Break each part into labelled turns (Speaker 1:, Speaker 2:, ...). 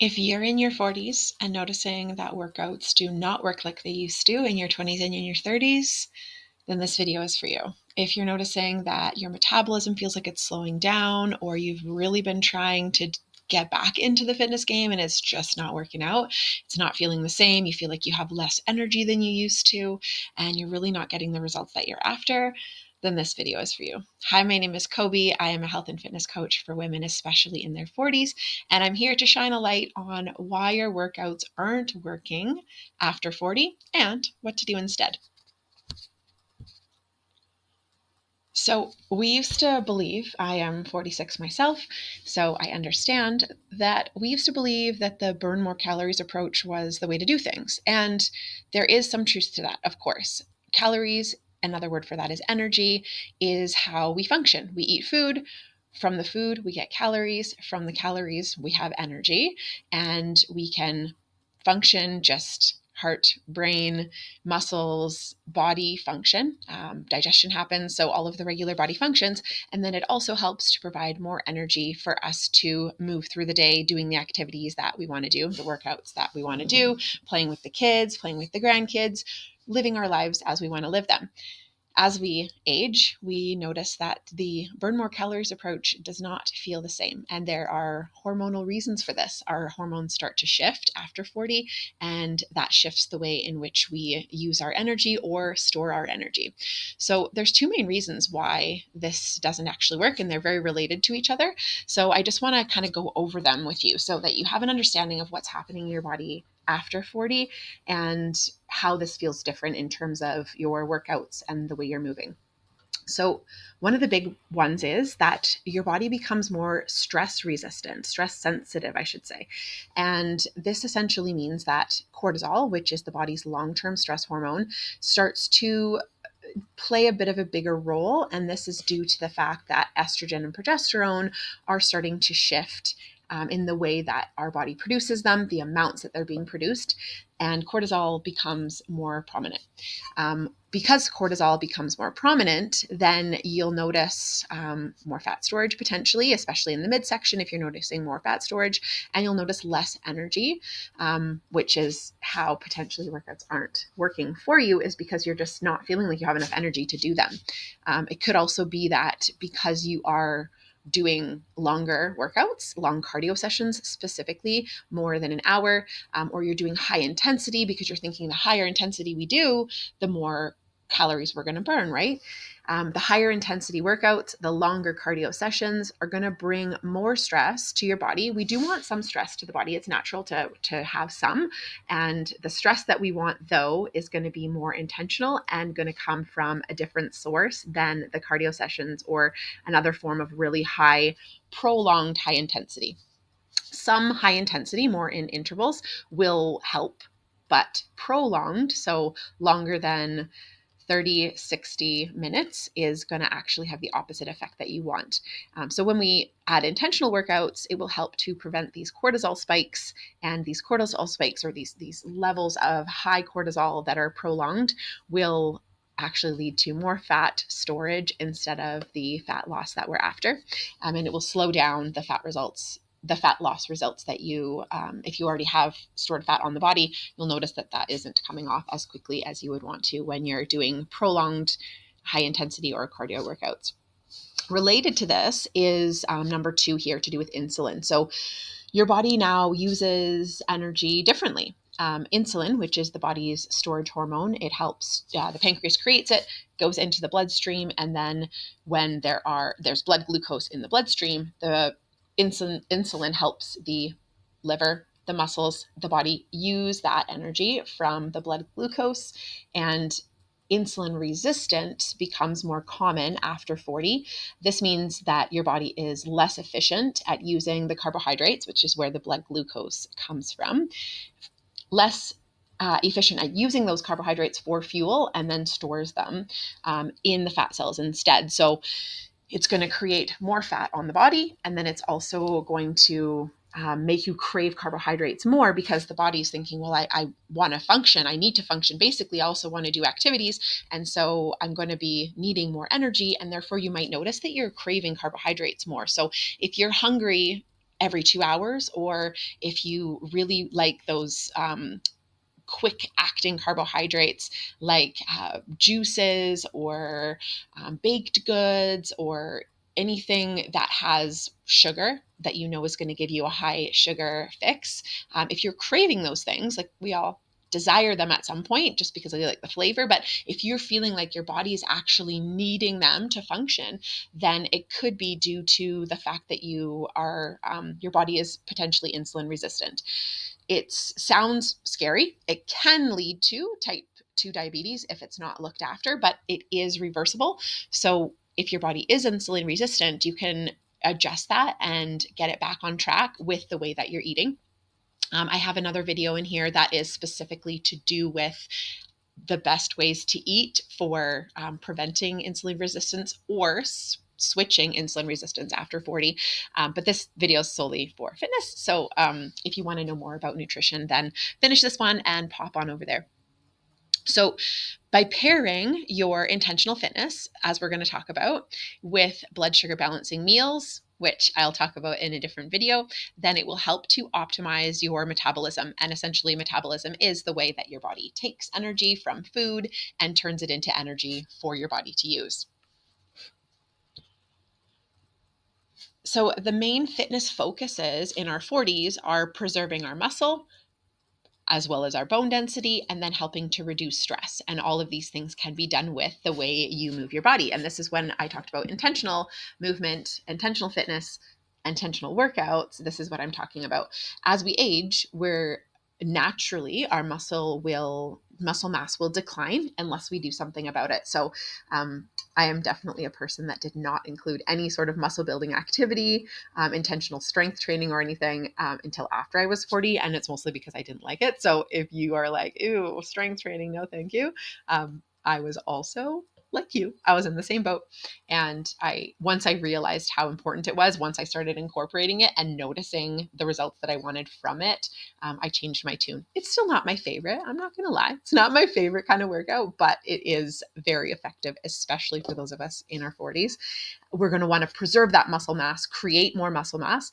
Speaker 1: If you're in your 40s and noticing that workouts do not work like they used to in your 20s and in your 30s, then this video is for you. If you're noticing that your metabolism feels like it's slowing down, or you've really been trying to get back into the fitness game and it's just not working out, it's not feeling the same, you feel like you have less energy than you used to, and you're really not getting the results that you're after, then this video is for you. Hi, my name is Kobe. I am a health and fitness coach for women, especially in their 40s, and I'm here to shine a light on why your workouts aren't working after 40 and what to do instead. So we used to believe, I am 46 myself, so I understand that we used to believe that the burn more calories approach was the way to do things. And there is some truth to that, of course. Calories, another word for that is energy, is how we function. We eat food. From the food, we get calories. From the calories, we have energy, and we can function just heart, brain, muscles, body function. Digestion happens, so all of the regular body functions. And then it also helps to provide more energy for us to move through the day doing the activities that we want to do, the workouts that we want to do, playing with the kids, playing with the grandkids, living our lives as we want to live them. As we age, we notice that the burn more calories approach does not feel the same. And there are hormonal reasons for this. Our hormones start to shift after 40, and that shifts the way in which we use our energy or store our energy. So there's two main reasons why this doesn't actually work, and they're very related to each other. So I just want to kind of go over them with you so that you have an understanding of what's happening in your body after 40 and how this feels different in terms of your workouts and the way you're moving. So one of the big ones is that your body becomes more stress resistant, stress sensitive, I should say. And this essentially means that cortisol, which is the body's long-term stress hormone, starts to play a bit of a bigger role. And this is due to the fact that estrogen and progesterone are starting to shift in the way that our body produces them, the amounts that they're being produced, and cortisol becomes more prominent. Because cortisol becomes more prominent, then you'll notice more fat storage potentially, especially in the midsection if you're noticing more fat storage, and you'll notice less energy, which is how potentially workouts aren't working for you, is because you're just not feeling like you have enough energy to do them. It could also be that because you are doing longer workouts, long cardio sessions specifically, more than an hour, or you're doing high intensity because you're thinking the higher intensity we do, the more calories we're going to burn, right? The higher intensity workouts, the longer cardio sessions are going to bring more stress to your body. We do want some stress to the body. It's natural to have some. And the stress that we want, though, is going to be more intentional and going to come from a different source than the cardio sessions or another form of really high, prolonged high intensity. Some high intensity, more in intervals, will help, but prolonged, so longer than 30, 60 minutes, is going to actually have the opposite effect that you want. So when we add intentional workouts, it will help to prevent these cortisol spikes, and these cortisol spikes, or these levels of high cortisol that are prolonged, will actually lead to more fat storage instead of the fat loss that we're after. And it will slow down the fat loss results that you, if you already have stored fat on the body, you'll notice that that isn't coming off as quickly as you would want to when you're doing prolonged high intensity or cardio workouts. Related to this is number 2 here, to do with insulin. So your body now uses energy differently. Insulin, which is the body's storage hormone, it helps, the pancreas creates it, goes into the bloodstream, and then when there's blood glucose in the bloodstream, the insulin helps the liver, the muscles, the body use that energy from the blood glucose, and insulin resistant becomes more common after 40. This means that your body is less efficient at using the carbohydrates, which is where the blood glucose comes from, less efficient at using those carbohydrates for fuel, and then stores them in the fat cells instead. So it's going to create more fat on the body, and then it's also going to make you crave carbohydrates more, because the body's thinking, well, I want to function. I need to function. Basically, I also want to do activities. And so I'm going to be needing more energy. And therefore, you might notice that you're craving carbohydrates more. So if you're hungry every 2 hours, or if you really like those quick acting carbohydrates like juices or baked goods or anything that has sugar that you know is going to give you a high sugar fix. If you're craving those things, like we all desire them at some point just because they like the flavor, but if you're feeling like your body is actually needing them to function, then it could be due to the fact that your body is potentially insulin resistant. It sounds scary. It can lead to type 2 diabetes if it's not looked after, but it is reversible. So if your body is insulin resistant, you can adjust that and get it back on track with the way that you're eating. I have another video in here that is specifically to do with the best ways to eat for preventing insulin resistance or switching insulin resistance after 40. But this video is solely for fitness. So if you want to know more about nutrition, then finish this one and pop on over there. So by pairing your intentional fitness, as we're going to talk about, with blood sugar balancing meals, which I'll talk about in a different video, then it will help to optimize your metabolism. And essentially, metabolism is the way that your body takes energy from food and turns it into energy for your body to use. So the main fitness focuses in our 40s are preserving our muscle, as well as our bone density, and then helping to reduce stress. And all of these things can be done with the way you move your body. And this is when I talked about intentional movement, intentional fitness, intentional workouts. This is what I'm talking about. As we age, naturally our muscle mass will decline unless we do something about it. So I am definitely a person that did not include any sort of muscle building activity, intentional strength training or anything until after I was 40. And it's mostly because I didn't like it. So if you are like, ew, strength training, no, thank you. I was also like you. I was in the same boat. And once I realized how important it was, once I started incorporating it and noticing the results that I wanted from it, I changed my tune. It's still not my favorite. I'm not going to lie. It's not my favorite kind of workout, but it is very effective, especially for those of us in our 40s. We're going to want to preserve that muscle mass, create more muscle mass.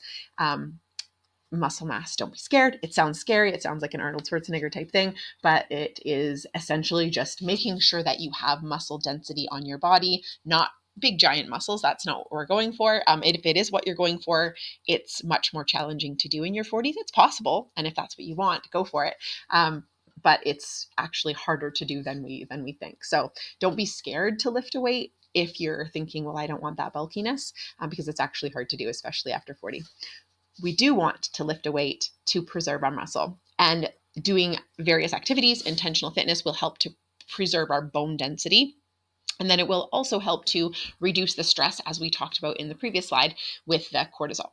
Speaker 1: Muscle mass, don't be scared. It sounds scary. It sounds like an Arnold Schwarzenegger type thing, but it is essentially just making sure that you have muscle density on your body, not big giant muscles. That's not what we're going for. If it is what you're going for, it's much more challenging to do in your 40s. It's possible, and if that's what you want, go for it. But it's actually harder to do than we think. So don't be scared to lift a weight if you're thinking, well, I don't want that bulkiness, because it's actually hard to do, especially after 40. We do want to lift a weight to preserve our muscle, and doing various activities, intentional fitness, will help to preserve our bone density. And then it will also help to reduce the stress, as we talked about in the previous slide, with the cortisol.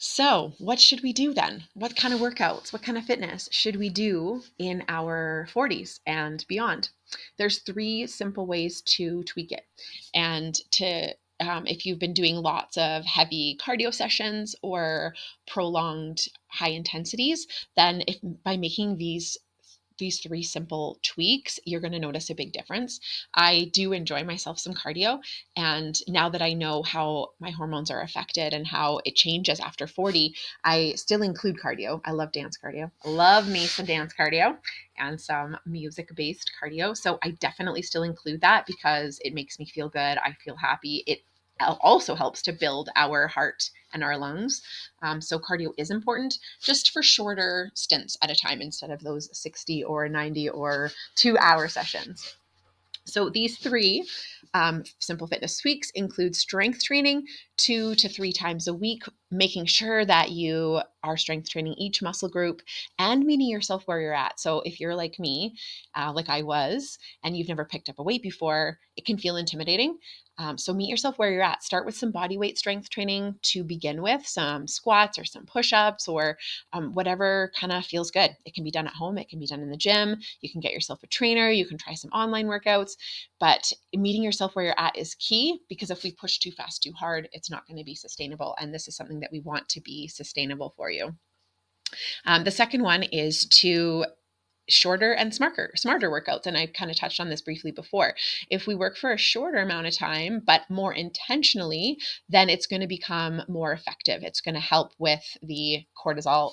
Speaker 1: So what should we do then? What kind of workouts, what kind of fitness should we do in our 40s and beyond? There's 3 simple ways to tweak it. And if you've been doing lots of heavy cardio sessions or prolonged high intensities, then by making these 3 simple tweaks, you're going to notice a big difference. I do enjoy myself some cardio. And now that I know how my hormones are affected and how it changes after 40, I still include cardio. I love dance cardio. I love me some dance cardio and some music-based cardio. So I definitely still include that because it makes me feel good. I feel happy. It also helps to build our heart and our lungs. So cardio is important, just for shorter stints at a time instead of those 60 or 90 or 2-hour sessions. So these 3 simple fitness tweaks include strength training 2 to 3 times a week, making sure that you are strength training each muscle group and meeting yourself where you're at. So if you're like me, like I was, and you've never picked up a weight before, it can feel intimidating. So meet yourself where you're at. Start with some body weight strength training to begin with, some squats or some push-ups or whatever kind of feels good. It can be done at home. It can be done in the gym. You can get yourself a trainer. You can try some online workouts. But meeting yourself where you're at is key, because if we push too fast, too hard, it's not going to be sustainable. And this is something that we want to be sustainable for you. The second one is to shorter and smarter workouts. And I kind of touched on this briefly before. If we work for a shorter amount of time, but more intentionally, then it's going to become more effective. It's going to help with the cortisol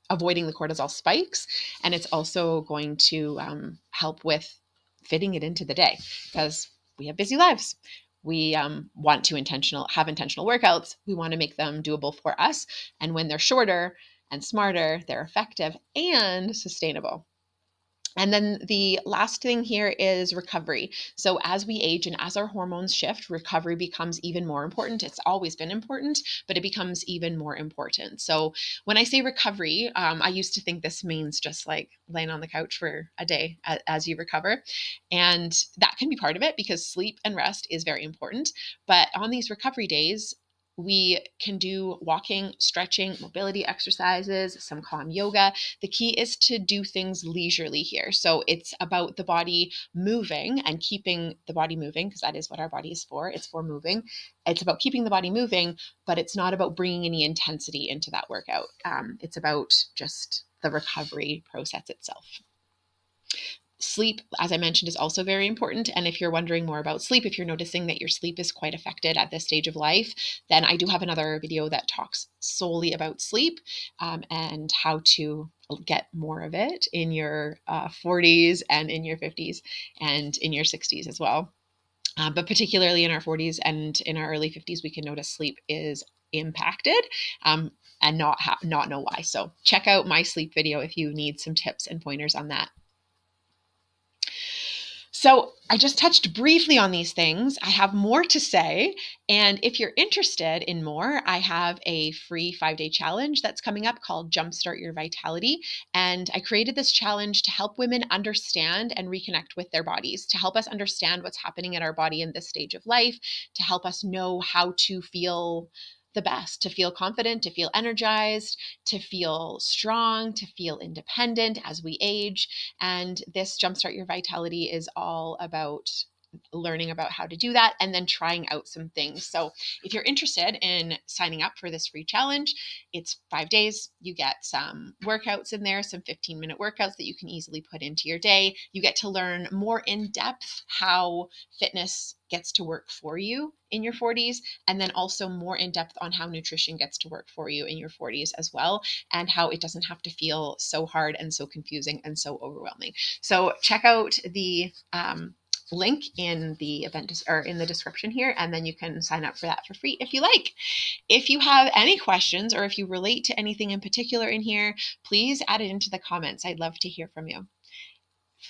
Speaker 1: avoiding the cortisol spikes. And it's also going to help with fitting it into the day, because we have busy lives. We want to have intentional workouts. We want to make them doable for us. And when they're shorter and smarter, they're effective and sustainable. And then the last thing here is recovery. So as we age and as our hormones shift, recovery becomes even more important. It's always been important, but it becomes even more important. So when I say recovery, I used to think this means just like laying on the couch for a day as you recover. And that can be part of it, because sleep and rest is very important. But on these recovery days, we can do walking, stretching, mobility exercises, some calm yoga. The key is to do things leisurely here. So it's about the body moving and keeping the body moving, because that is what our body is for. It's for moving. It's about keeping the body moving, but it's not about bringing any intensity into that workout. It's about just the recovery process itself. Sleep, as I mentioned, is also very important. And if you're wondering more about sleep, if you're noticing that your sleep is quite affected at this stage of life, then I do have another video that talks solely about sleep and how to get more of it in your 40s and in your 50s and in your 60s as well. But particularly in our 40s and in our early 50s, we can notice sleep is impacted and not know why. So check out my sleep video if you need some tips and pointers on that. So I just touched briefly on these things. I have more to say. And if you're interested in more, I have a free 5-day challenge that's coming up called Jumpstart Your Vitality. And I created this challenge to help women understand and reconnect with their bodies, to help us understand what's happening in our body in this stage of life, to help us know how to feel the best, to feel confident, to feel energized, to feel strong, to feel independent as we age. And this Jumpstart Your Vitality is all about learning about how to do that and then trying out some things. So if you're interested in signing up for this free challenge, it's 5 days. You get some workouts in there, some 15-minute workouts that you can easily put into your day. You get to learn more in depth how fitness gets to work for you in your 40s, and then also more in depth on how nutrition gets to work for you in your 40s as well, and how it doesn't have to feel so hard and so confusing and so overwhelming. So check out the link in the event or in the description here, and then you can sign up for that for free if you like. If you have any questions or if you relate to anything in particular in here, please add it into the comments. I'd love to hear from you.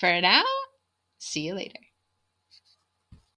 Speaker 1: For now, see you later.